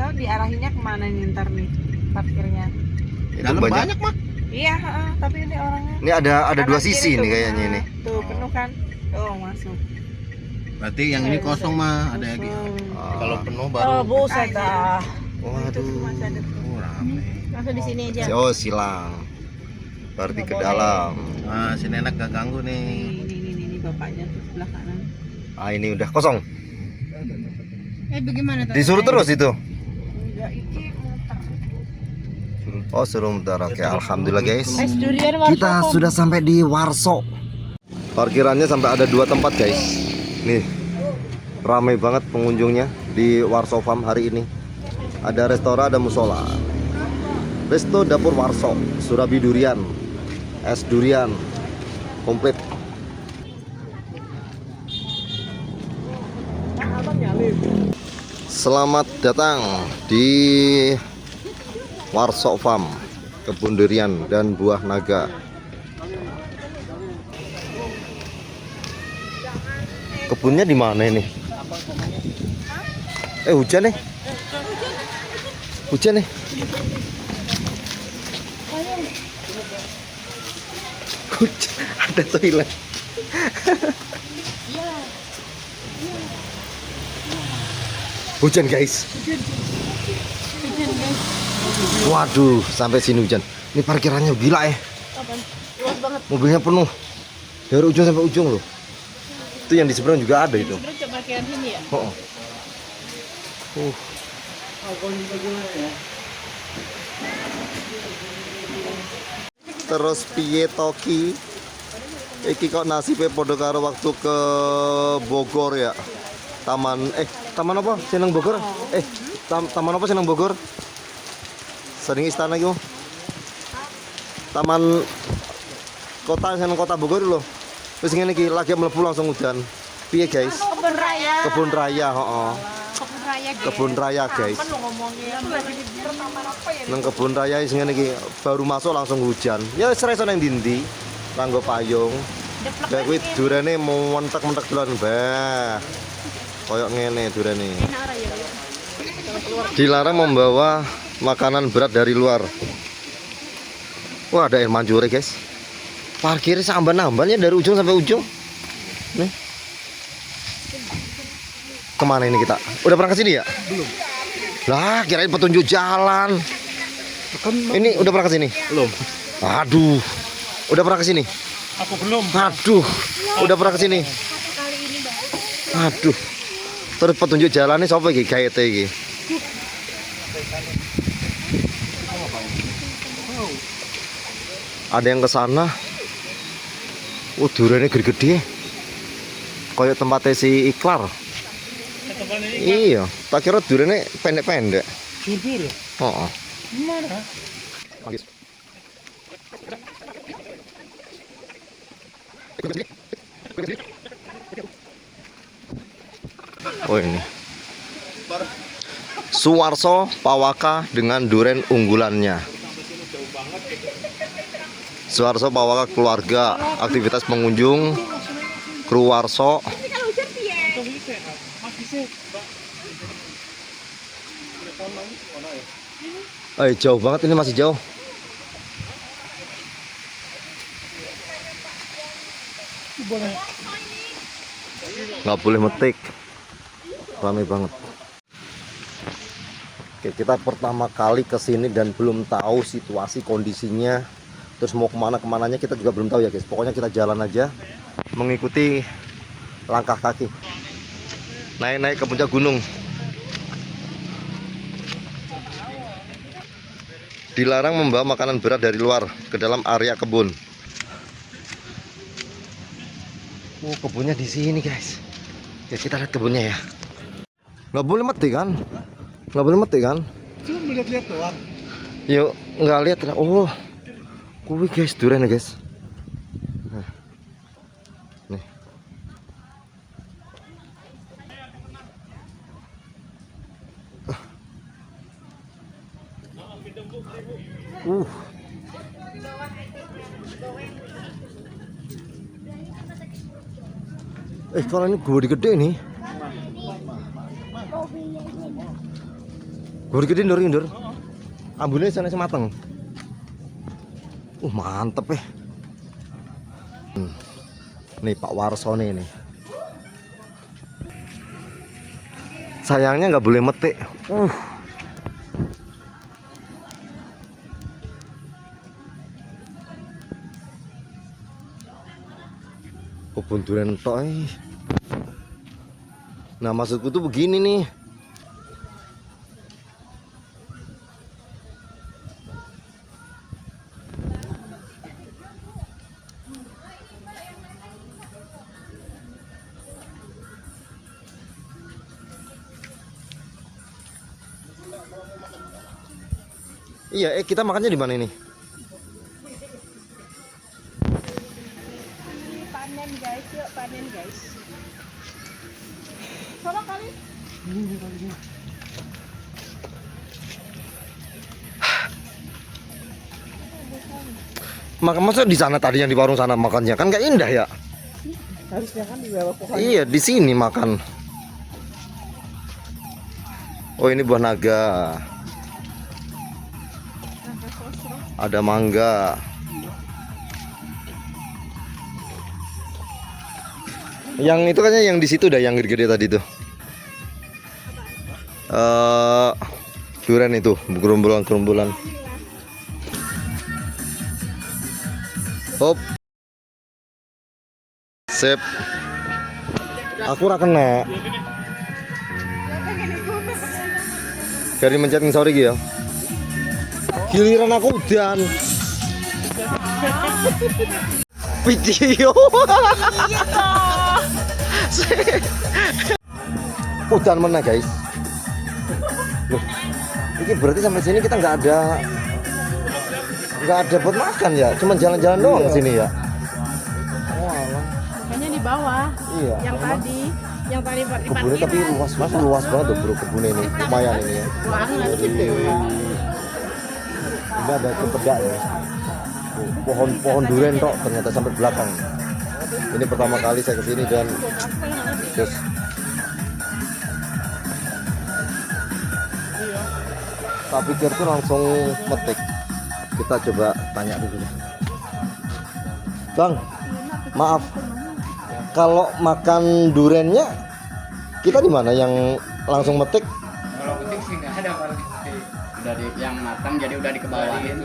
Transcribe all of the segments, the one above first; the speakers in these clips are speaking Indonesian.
tahu diarahinnya kemana nih ntar nih parkirnya. Dalam banyak mah. Iya, tapi ini orangnya. Ini ada dua Kanan sisi kiri nih tuh. kayaknya ini. Tuh penuh kan? Tuh masuk. Berarti yang ini kosong mah ada lagi. Kalau penuh baru. Oh, buset dah. Waduh. Masih ada tuh. Rame. Langsung di sini aja. Oh, silang. Berarti ke dalam. Nah, si nenek gak ganggu nih. Ini bapaknya tuh sebelah kanan. Ah, ini udah kosong. Bagaimana tuh? Disuruh terus itu. Enggak, iki muter. Oh, suruh muter. Oke, alhamdulillah guys. Durian Kita sudah sampai di Warso. Parkirannya sampai ada 2 tempat guys. Nih, ramai banget pengunjungnya di Warso Farm hari ini. Ada restoran, ada musola. Resto Dapur Warso, Surabi Durian, es durian, komplit. Selamat datang di Warso Farm, kebun durian dan buah naga. Kebunnya di mana ini? Hujan nih. Hujan nih. Hujan, ada toilet. Hujan guys. Waduh, sampai sini hujan. Ini parkirannya gila ya. Luas banget. Mobilnya penuh dari ujung sampai ujung loh. Itu yang di seberang juga ada itu. Sebenarnya coba parkiran sini ya? Oh. Terus piye toki? Iki kok nasibe padha karo waktu ke Bogor ya. Taman apa? Seneng Bogor? Taman apa Seneng Bogor? Sering istana itu. Taman kota Seneng Kota Bogor loh. Wis ngene iki lagi mlebu langsung hujan. Piye guys? Kebun raya. Kebun raya, heeh. Kebun raya. Kebun raya guys. Kan lo ngomongnya. Pertama apa ya? Nang kebun raya sing ngene iki baru masuk langsung hujan. Ya wis reso nang ndi-ndi. Nganggo payung. Kayak kuwi durane mau mentek-mentek dolan bah. Koyok ngene durane. Dilarang membawa makanan berat dari luar. Wah, ada air mancur guys. Parkirnya samban-ambannya dari ujung sampai ujung. Nih. Kemana ini kita? Udah pernah ke sini ya? Belum. Lah, kirain petunjuk jalan. Ini udah pernah ke sini? Belum. Aduh. Udah pernah ke sini? Aku belum. Aduh. Udah pernah ke sini? Aduh. Terus petunjuk jalannya sapa iki gaete iki? Ada yang ke sana. Durane gede-gede. Kayak tempatnya si Iklar. Iya, tak kira durane pendek-pendek. Jujur ya? Heeh. Mana? Oh ini Suwarso Pawaka dengan duren unggulannya. Suwarso Pawaka keluarga, aktivitas pengunjung kru Warso. Jauh banget ini, masih jauh. Nggak boleh metik, ramai banget. Oke, kita pertama kali kesini dan belum tahu situasi kondisinya. Terus mau kemananya kita juga belum tahu ya guys. Pokoknya kita jalan aja, mengikuti langkah kaki. Naik ke puncak gunung. Dilarang membawa makanan berat dari luar ke dalam area kebun. Kebunnya di sini guys. Ya kita lihat kebunnya ya. Nggak boleh mati kan? Nggak boleh mati kan? Cuma lihat-lihat doang. Yuk, nggak lihat. Oh, kuwi guys, durian ya guys. Nih. Kalau ini gede-gede nih. Bor gede ndur ndur. Ambune sana mateng. Mantep ya. Nih Pak Warsone ini. Sayangnya nggak boleh metik. Kebun durian tok. Nah maksudku tuh begini nih. Iya, kita makannya di mana ini? Panen guys, yuk panen guys. Coba kali. Masa di sana tadi yang di warung sana makannya kan nggak indah ya? Harusnya kan di bawah pohon. Iya, di sini makan. Oh, ini buah naga. Ada mangga. Yang itu kayaknya yang di situ dah, yang gede-gede tadi tuh. Durian itu, gerombolan-gerombolan. Hop. Sip. Aku ora kena. Dari mencet sorry ya. Giliran aku udan. Video. Udan mana guys? Loh, ini berarti sampai sini kita nggak ada buat makan ya, cuma jalan-jalan doang sini ya. Oh, alah. Makanya di bawah. Iya. Yang tadi Kebunnya tapi luas banget tuh bro, kebunnya ini lumayan ini ya. Jadi, ini ada cempedak ya. Pohon durian tok ternyata sampai belakang. Ini pertama kali saya kesini dan terus tak pikir tuh langsung metik. Kita coba tanya dulu. Bang, maaf. Kalau makan duriannya kita di mana yang langsung metik? Kalau petik sih nggak ada kalau petik. Udah yang matang jadi udah dikebawain.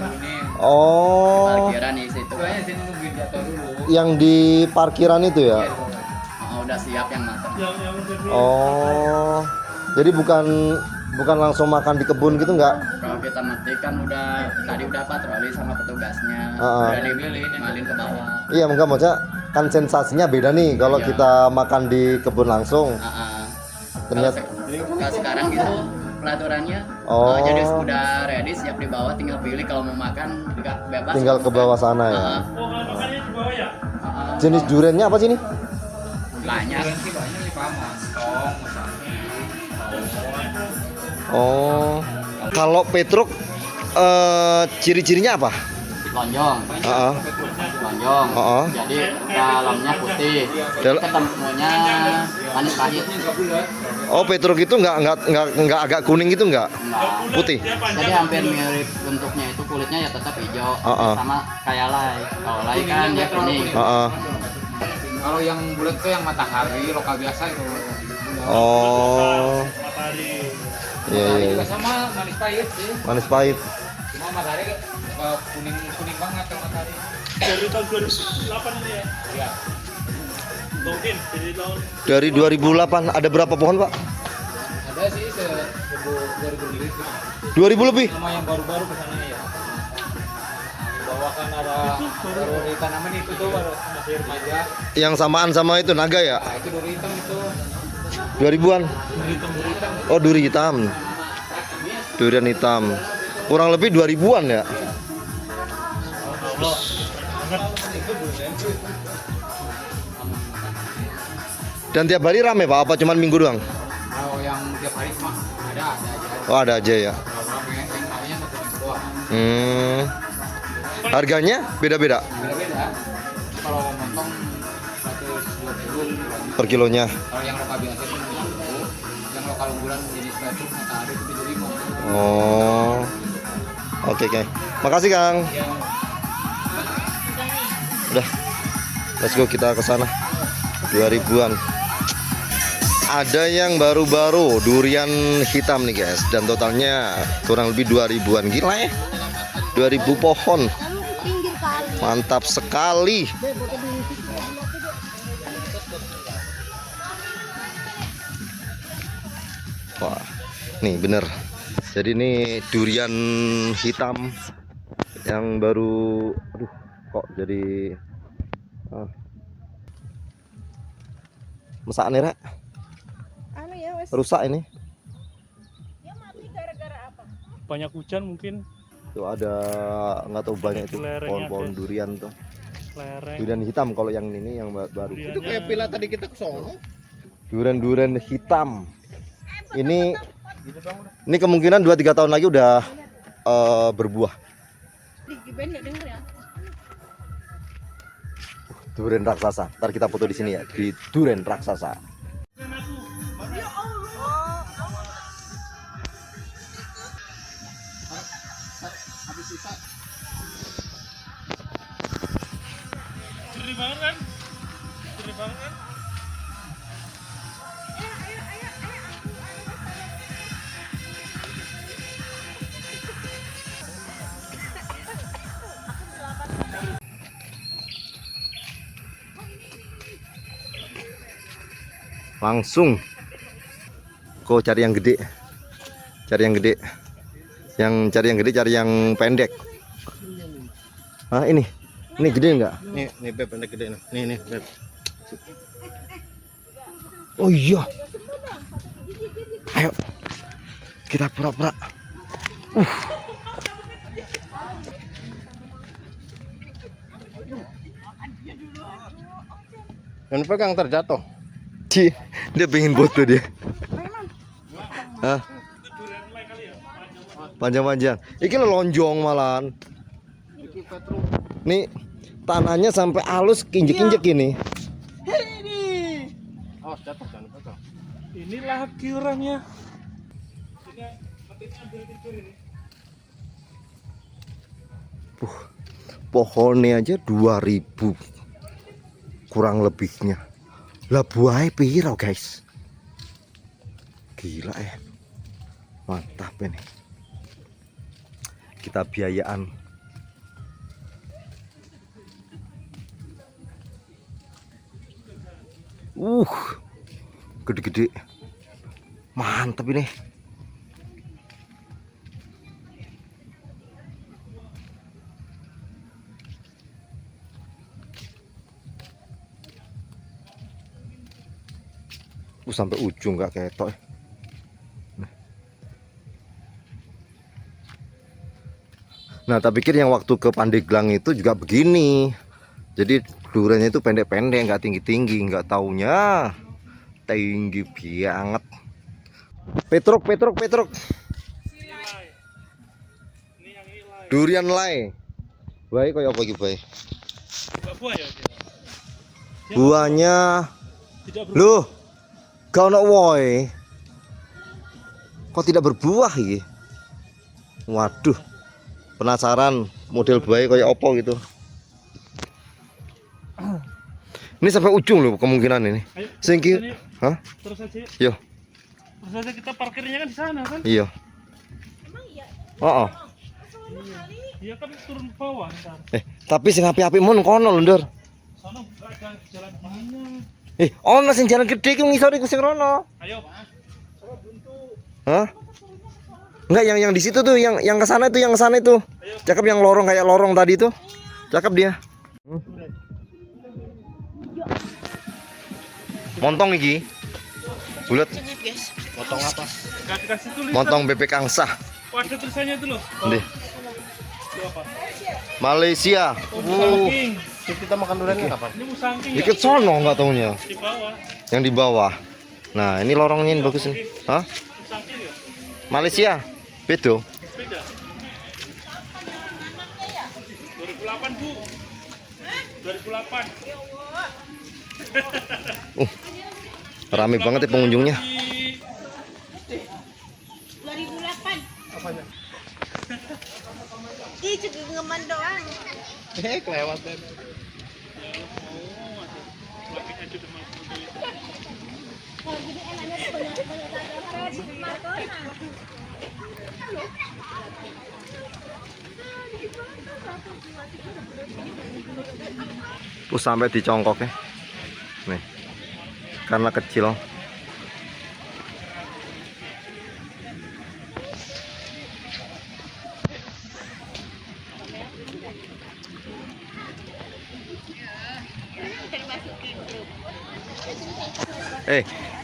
Oh. Parkiran di situ. Kayaknya sini nungguin jatuh dulu. Yang di parkiran itu ya? Udah siap yang matang. Oh. Jadi bukan langsung makan di kebun gitu nggak? Kalau kita metik kan tadi udah patroli sama petugasnya. Udah dimalin ke bawah. Iya, enggak maksudnya kan sensasinya beda nih kalau kita makan di kebun langsung. Ternyata kalau sekarang gitu pelaturannya. Jadi udah ready siap dibawa, tinggal pilih kalau mau makan nggak bebas. Tinggal ke bawah sana ya. Makannya di bawah ya? Jenis duriannya apa sih ini? Banyak. Oh. Kalau Petruk ciri-cirinya apa? Lonjong. Lonjong. Jadi dalamnya putih. Ketemunya manis pahit. Oh, Petruk itu nggak agak kuning gitu nggak? Putih. Jadi hampir mirip bentuknya itu, kulitnya ya tetap hijau. Sama kayak lay. Kalau lay kan dia kuning. Kalau yang bulat itu yang matahari lokal biasa itu. Oh. Iya. Juga sama manis pahit sih. Manis pahit. Cuma matahari kuning banget kalau matahari. Dari tahun 2008 ini ya? Iya. Mungkin dari tahun Dari 2008 ada berapa pohon, Pak? Ada sih 2000 lebih. 2000 lebih. Sama yang baru-baru kesannya ya. Di bawah kan ada baru di tanaman itu tuh baru masih remaja. Yang samaan sama itu naga ya? Nah, itu duri hitam itu. 2000-an. Duri hitam. Oh, duri hitam. Durian hitam. Kurang lebih 2000-an ya. Dan tiap hari rame Pak? Apa cuman minggu doang? Kalau yang tiap hari cuma ada aja. Oh, ada aja ya. Kalau rame yang ramenya satu minggu doang. Harganya beda-beda Beda-beda. Kalau montong 120 per kilonya. Kalau yang lokal biasa itu 50. Yang lokal unggulan jenis batu matahari itu 75. Oh. Oke, oke. Makasih, Kang. Udah. Let's go, kita ke sana. 2000-an. Ada yang baru-baru durian hitam nih guys, dan totalnya kurang lebih 2000-an. Gila ya, 2000 pohon. Mantap sekali. Wah, nih bener. Jadi ini durian hitam yang baru. Aduh, kok jadi masak nih, Rek? Anu ya wes. Rusak ini. Ya mati gara-gara apa? Banyak hujan mungkin. Tuh ada nggak tahu banyak itu Lerengnya pohon-pohon ada. durian tuh. Lereng. Durian hitam kalau yang ini yang baru. Itu kayak pila tadi kita ke sono. Durian hitam. Ini kemungkinan 2-3 tahun lagi udah berbuah. Di Ben nggak denger ya? Durian raksasa. Ntar kita foto di sini ya, di durian raksasa. Jernih banget kan? Jernih banget kan? Langsung kok cari yang gede, cari yang gede, cari yang gede, cari yang pendek. Ah, ini gede nggak? Nih Beb, pendek gede nih. Nih Beb. Oh iya, ayo kita pura-pura. Jangan pegang terjatuh. Dia pengen foto dia. Hah? Panjang-panjang. Iki lonjong malahan. Nih tanahnya sampai halus, kinjek-kinjek ini. Oh, jatuh jangan pegang. Ini lagi orangnya. Ini matinya ambil tidur ini. Pohonnya aja 2000 kurang lebihnya. Lah buahnya piro guys? Gila ya. Mantap ini. Kita biayaan. Gede-gede. Mantap ini. Sampai ujung nggak ketok. Nah, tak pikir yang waktu ke Pandeglang itu juga begini. Jadi duriannya itu pendek-pendek, nggak tinggi-tinggi, nggak taunya tinggi banget. Petruk. Durian lai. Baik kayak apa gitu, baik. Buah ya dia. Buahnya Tidak loh, kau nak woi. Kok tidak berbuah iki? Waduh. Penasaran model buahnya kayak apa gitu. Ini sampai ujung loh kemungkinan ini. Ayo, Singki, terus aja. hah? Terus aja. Yo, Terus aja kita parkirnya kan di sana kan? iya. Oh, oh. Iya kan turun ke bawah ntar. Tapi sing api-api mon kono lho, Ndur. Sana ada jalan mana? Ono sing jalan gede ki ngisor iku sing rono. Ayo. Hah? Enggak, yang di situ tuh, yang ke sana itu, yang ke sana itu. Cakep, yang lorong kayak lorong tadi tuh. Cakep dia. Montong iki. Bulat. Potong apa? Kasih tulis. Montong bebek angsa. Oh, ada tulisannya itu loh. Ndih. Itu apa? Malaysia. Oh, musangking. Kita makan duriannya kapan? Ini musangking ya? Ikut sono enggak taunya. Di bawah. Yang di bawah. Nah, ini lorongnya ini bagus nih. Hah? Musangking ya? Malaysia. Bedo. Beda. 2008 Bu. 2008. Rame banget ya pengunjungnya. 2008. Ih, cegengeman doang. Kelewat deh. Kalau gini enaknya tuh banyak Sampai dicongkok ya. Nih. Karena kecil.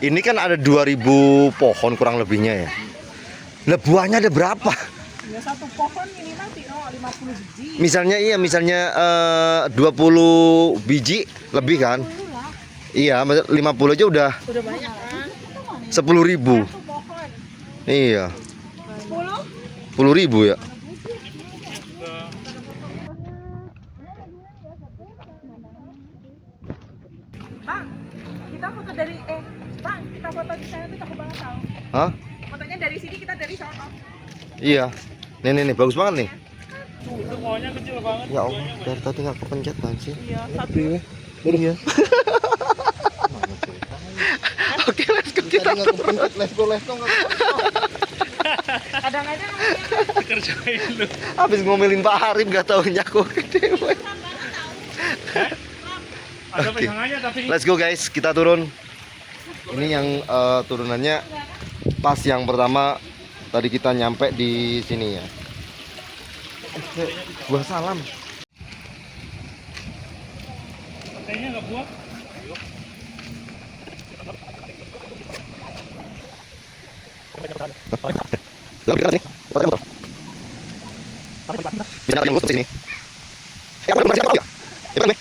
Ini kan ada 2000 pohon kurang lebihnya ya. Nah, buahnya ada berapa? Ya satu pohon minimal tino 50 biji. Misalnya 20 biji lebih kan? Iya, 50 aja udah banyak kan? 10.000. Satu pohon. Iya. 10? 10.000 ya. Bang, kita foto dari Bang, kita foto di sana tuh cakep banget tau. Hah? Fotonya dari sini, kita dari sono. Iya. Nih, bagus banget nih. Itu pohonnya kecil banget. Ya Allah, dari tadi nggak kepencet sih. Iya, satu. Iya. Oke, let's go kita. Let's go. Kadang aja namanya. Kerjain lu. Habis ngomelin Pak Harim nggak taunya aku gede. Ada Oke. pegangannya tapi Let's go guys, kita turun. Ini yang turunannya pas yang pertama tadi kita nyampe di sini ya. Buah salam. kayaknya nggak buah. Lalu kita sini. Pakai motor. Bisa yang lurus ke sini. Aku masih apa ya? Ya kan,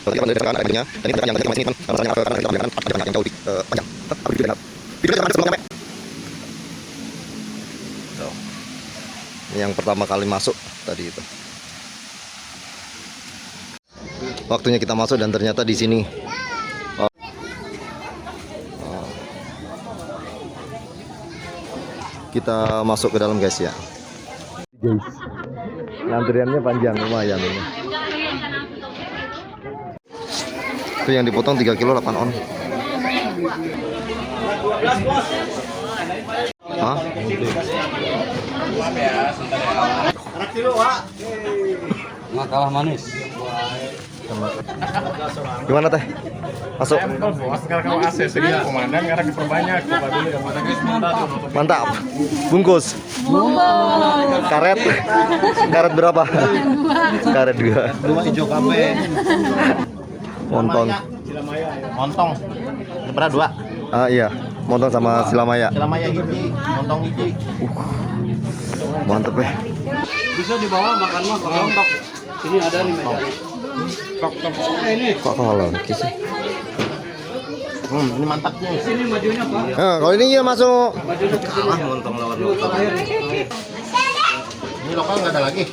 kalau kita mendekat airnya, dan ini yang kita masih kan, alasannya karena kita biarkan panjang yang jauh di panjang. Tapi tidak. Video jangan sebelum sampai. Yang pertama kali masuk tadi itu. Waktunya kita masuk dan ternyata di sini. Kita masuk ke dalam guys ya. Guys, antriannya panjang lumayan ini. Itu yang dipotong 3 kilo 8 on. Hah? Nggak kalah manis. Gimana teh? Masuk. Kalau AC segi komandan karena diperbanyak. Mantap. Bungkus. Karet. Karet berapa? Karet 2. 2 hijau kabe. Montong. Montong. Berapa 2? Iya, montong sama silamaya. Silamaya hiji, montong hiji. Mantep ya. Bisa dibawa makan mah kalau tok. Sini ada nih meja. Tok. Ini. Kok kalau sih? Ini mantapnya. Sini majunya, Pak. Nah, kalau ini ya masuk. Kalah montong lawan lokal. Ini lokal nggak ada lagi.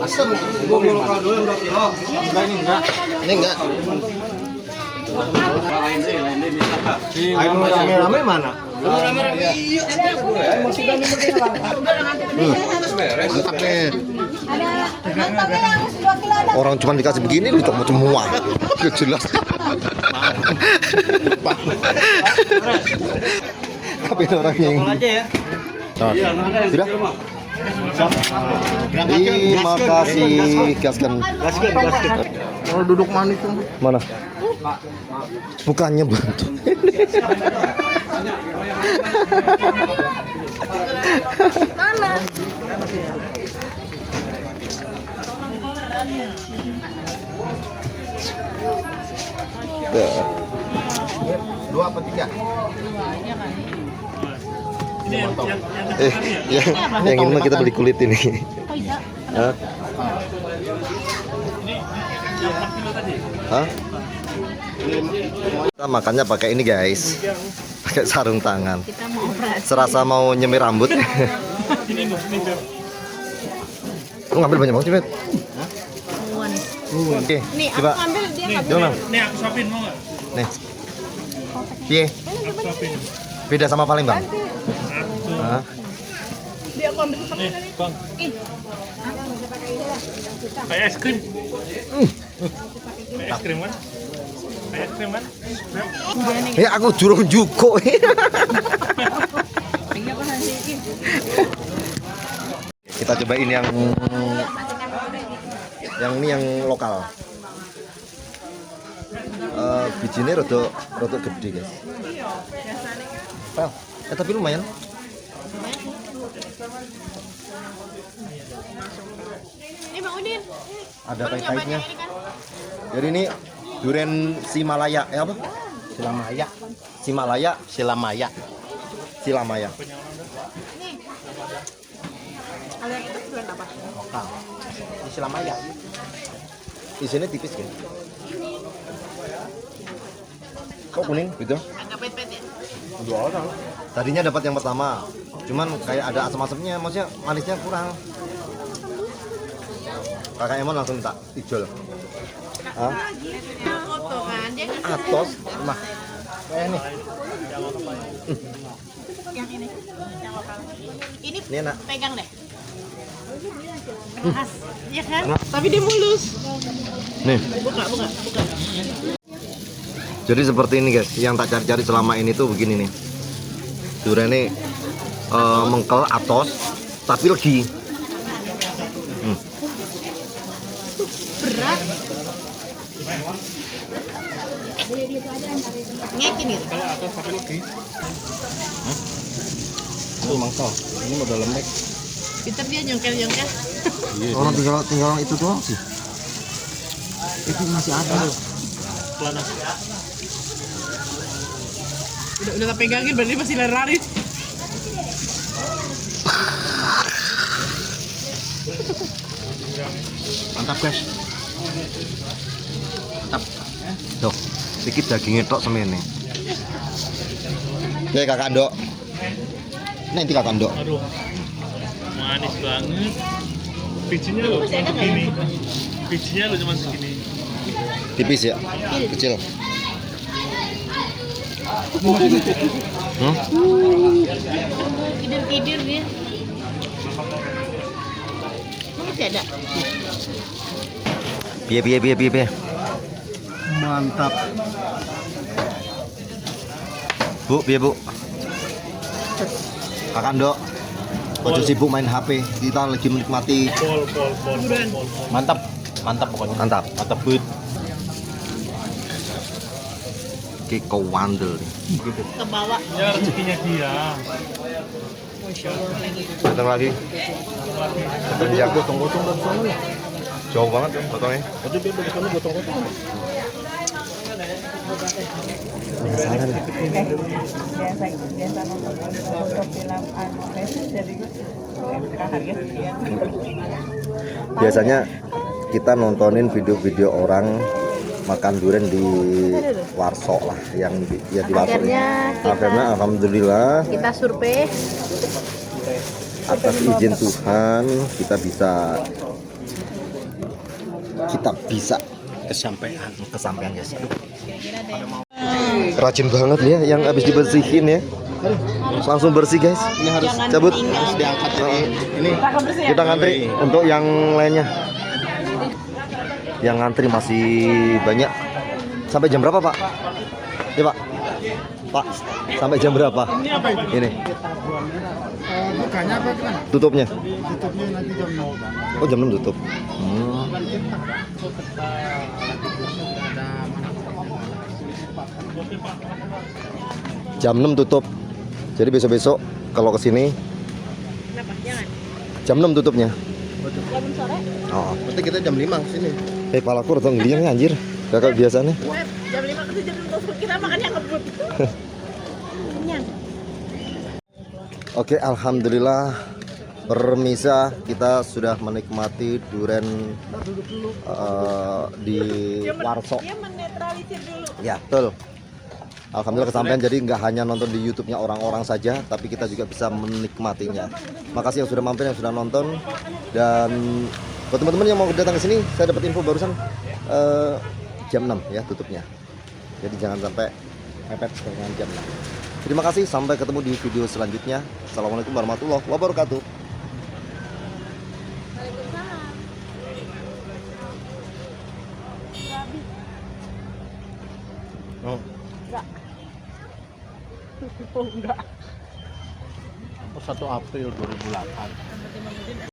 Asem. Gua mau lokal dulu udah kilo. Ini enggak. Lain deh bisa, Pak. Ayo rame-rame mana? Rame-rame iya. Mantap nih. Orang cuma dikasih begini lu mau semua. Jelas. Tapi orang yang Aja ya. Iya, ada yang sudah. kecil, Mak. Terima kasih gaskan. Kalau duduk manis tuh. Mana? Bukannya bantu. Mana? Dua apa 3? Ini yang Yang ini mah kita beli kulit ini. Hah? Hah? Kita makannya pakai ini guys, pakai sarung tangan. Serasa mau nyemir rambut. Lu ngambil banyak banget sih, Bet? Oke, Nih, aku coba. ambil dia nggak Gimana? Nih aku suapin mau nggak? Nih. Iya, Aku suapin. beda sama Palembang. Hah? Dia aku ambil Nih, Bang. Kayak es krim. Kayak es krim kan? Kayak es krim kan? Ya aku jurung juko. Kita cobain yang ini yang lokal. Bijinya rada gede guys. Well, tapi lumayan. Ini Bang Udin. Ada pahit-pahitnya. Jadi ini durian Simalaya, apa? Silamaya. Simalaya, Silamaya. Silamaya. Kalau yang itu durian apa? Lokal. Di Silamaya. Isinya tipis kan? Kok kuning gitu? Agak pahit-pahit ya. Dua orang. Tadinya dapat yang pertama, cuman kayak ada asam-asamnya, maksudnya manisnya kurang. Kakak Emon langsung minta ijol. Hah? Foto kan dia Atos, mah. Kayak nih. yang ini yang lokal. Ini Ini enak. pegang deh. Khas, ya kan? Tapi dia mulus. Nih. Buka. Jadi seperti ini guys, yang tak cari-cari selama ini tuh begini nih. Durian ini mengkel atos, tapi legi. Berat. Ngekin gitu. Kalau atas tapi lagi. Itu mangkal, ini modal lembek. Pinter dia nyongkel-nyongkel. Orang tinggal itu doang sih. Itu masih ada loh. Pelana. Udah tak pegangin berarti masih lari-lari. Mantap guys. Mantap. Tuh, sedikit dagingnya tok semene. Oke kakak Dok. Nanti kakak Dok. Aduh. Manis banget. Bijinya loh cuma segini. Bijinya loh cuma segini. Tipis ya? Kecil. Kidir-kidir dia. Masih ada. Piye. Mantap. Bu, piye Bu? Kakak Dok. Ojo sibuk main HP. Kita lagi menikmati. Pol. Mantap. Mantap pokoknya. Mantap. Mantap banget. Kiko Wandel. Ke bawah. Ya rezekinya dia. Datang lagi. Yang gotong-gotong dari sana lah. Jauh banget ya gotongnya. Aduh dia dari sana gotong-gotong. Penasaran. Biasa nonton film jadi harga sekian. Biasanya kita nontonin video-video orang makan durian di warso lah, yang di warso ini. Akhirnya alhamdulillah Kita survei. atas izin Tuhan kita bisa kesampaian guys. Rajin banget ya yang habis dibersihin ya. Langsung bersih guys. Ini harus Cabut. diangkat dari ini. Kita ngantri untuk yang lainnya. Yang ngantri masih banyak. Sampai jam berapa, Pak? Ya, Pak. Pak, sampai jam berapa? Ini. Bukanya apa gimana? Tutupnya. Tutupnya nanti jam 6. Oh, jam 6 tutup. Jam 6 tutup. Jadi besok-besok kalau kesini jam 6 tutupnya. Oh. Berarti kita jam 5 sini. Palaku rada ngliang anjir. Gak kayak biasanya. Jam 5 ke jam 6 kita makannya ngebut. Kenyang. Oke, alhamdulillah permisa kita sudah menikmati durian di warso. Dia menetralisir dulu. Ya, betul. Alhamdulillah kesampaian, jadi nggak hanya nonton di YouTube-nya orang-orang saja, tapi kita juga bisa menikmatinya. Makasih yang sudah mampir, yang sudah nonton. Dan buat teman-teman yang mau datang ke sini, saya dapat info barusan jam 6 ya tutupnya. Jadi jangan sampai mepet dengan jam 6. Terima kasih, sampai ketemu di video selanjutnya. Assalamualaikum warahmatullahi wabarakatuh. Waalaikumsalam. Babi. Oh, Enggak. Oh, enggak. 1 April 2008.